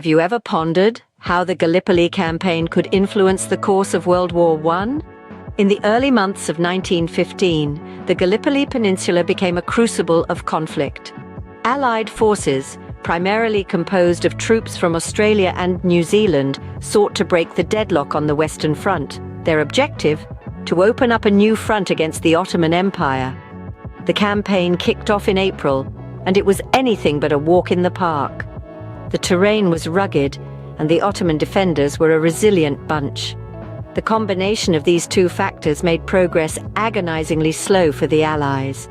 Have you ever pondered how the Gallipoli campaign could influence the course of World War I? In the early months of 1915, the Gallipoli Peninsula became a crucible of conflict. Allied forces, primarily composed of troops from Australia and New Zealand, sought to break the deadlock on the Western Front. Their objective? To open up a new front against the Ottoman Empire. The campaign kicked off in April, and it was anything but a walk in the park. The terrain was rugged, and the Ottoman defenders were a resilient bunch. The combination of these two factors made progress agonizingly slow for the Allies.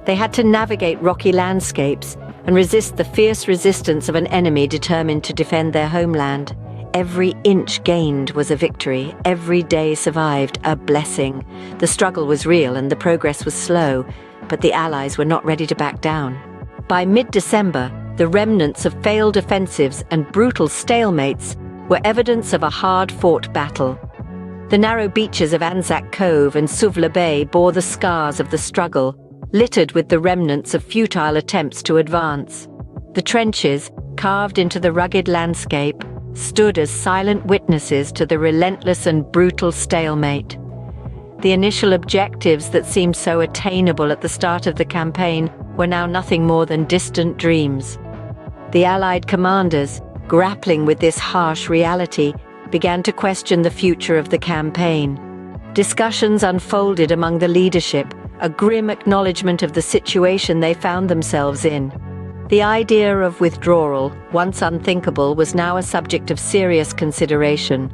They had to navigate rocky landscapes and resist the fierce resistance of an enemy determined to defend their homeland. Every inch gained was a victory, every day survived a blessing. The struggle was real and the progress was slow, but the Allies were not ready to back down. By mid-December, the remnants of failed offensives and brutal stalemates were evidence of a hard-fought battle. The narrow beaches of Anzac Cove and Suvla Bay bore the scars of the struggle, littered with the remnants of futile attempts to advance. The trenches, carved into the rugged landscape, stood as silent witnesses to the relentless and brutal stalemate. The initial objectives that seemed so attainable at the start of the campaign were now nothing more than distant dreams. The Allied commanders, grappling with this harsh reality, began to question the future of the campaign. Discussions unfolded among the leadership, a grim acknowledgement of the situation they found themselves in. The idea of withdrawal, once unthinkable, was now a subject of serious consideration.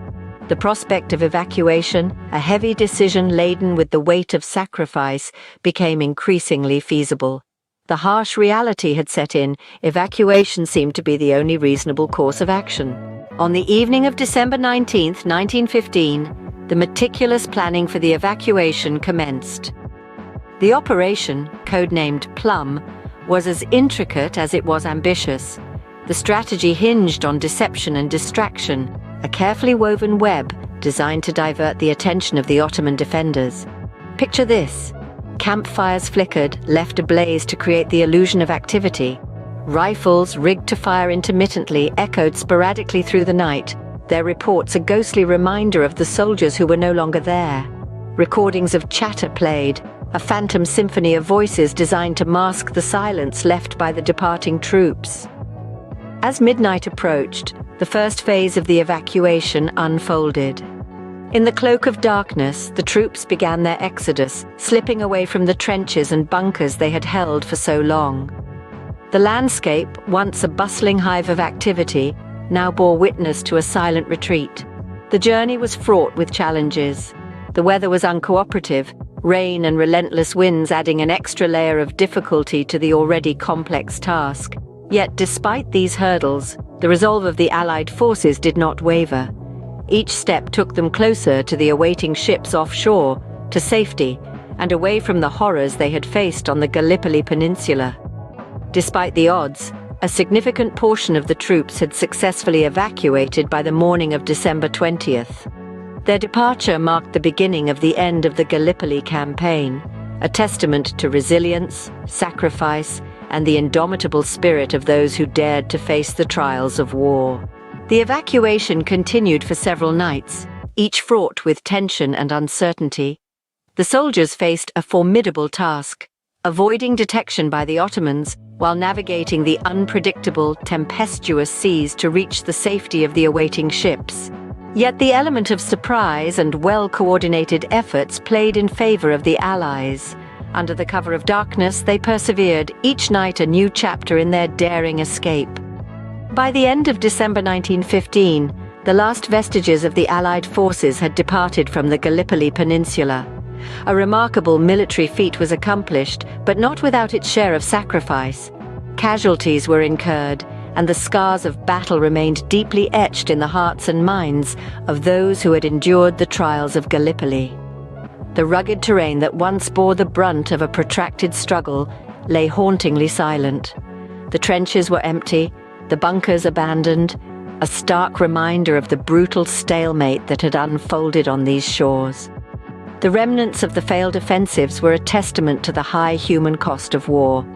The prospect of evacuation, a heavy decision laden with the weight of sacrifice, became increasingly feasible. The harsh reality had set in. Evacuation seemed to be the only reasonable course of action. On the evening of December 19, 1915, the meticulous planning for the evacuation commenced. The operation, codenamed Plum, was as intricate as it was ambitious. The strategy hinged on deception and distraction, a carefully woven web designed to divert the attention of the Ottoman defenders. Picture this. Campfires flickered, left ablaze to create the illusion of activity. Rifles, rigged to fire intermittently, echoed sporadically through the night, their reports a ghostly reminder of the soldiers who were no longer there. Recordings of chatter played, a phantom symphony of voices designed to mask the silence left by the departing troops. As midnight approached, the first phase of the evacuation unfolded. In the cloak of darkness, the troops began their exodus, slipping away from the trenches and bunkers they had held for so long. The landscape, once a bustling hive of activity, now bore witness to a silent retreat. The journey was fraught with challenges. The weather was uncooperative, rain and relentless winds adding an extra layer of difficulty to the already complex task. Yet, despite these hurdles, the resolve of the Allied forces did not waver. Each step took them closer to the awaiting ships offshore, to safety, and away from the horrors they had faced on the Gallipoli Peninsula. Despite the odds, a significant portion of the troops had successfully evacuated by the morning of December 20th. Their departure marked the beginning of the end of the Gallipoli campaign, a testament to resilience, sacrifice, and the indomitable spirit of those who dared to face the trials of war. The evacuation continued for several nights, each fraught with tension and uncertainty. The soldiers faced a formidable task, avoiding detection by the Ottomans while navigating the unpredictable, tempestuous seas to reach the safety of the awaiting ships. Yet the element of surprise and well-coordinated efforts played in favor of the Allies. Under the cover of darkness, they persevered, each night a new chapter in their daring escape. By the end of December 1915, the last vestiges of the Allied forces had departed from the Gallipoli Peninsula. A remarkable military feat was accomplished, but not without its share of sacrifice. Casualties were incurred, and the scars of battle remained deeply etched in the hearts and minds of those who had endured the trials of Gallipoli. The rugged terrain that once bore the brunt of a protracted struggle lay hauntingly silent. The trenches were empty, the bunkers abandoned, a stark reminder of the brutal stalemate that had unfolded on these shores. The remnants of the failed offensives were a testament to the high human cost of war.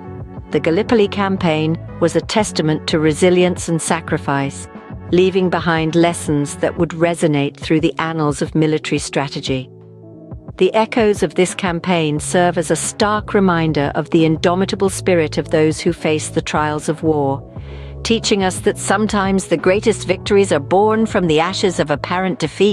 The Gallipoli campaign was a testament to resilience and sacrifice, leaving behind lessons that would resonate through the annals of military strategy. The echoes of this campaign serve as a stark reminder of the indomitable spirit of those who face the trials of war, teaching us that sometimes the greatest victories are born from the ashes of apparent defeat.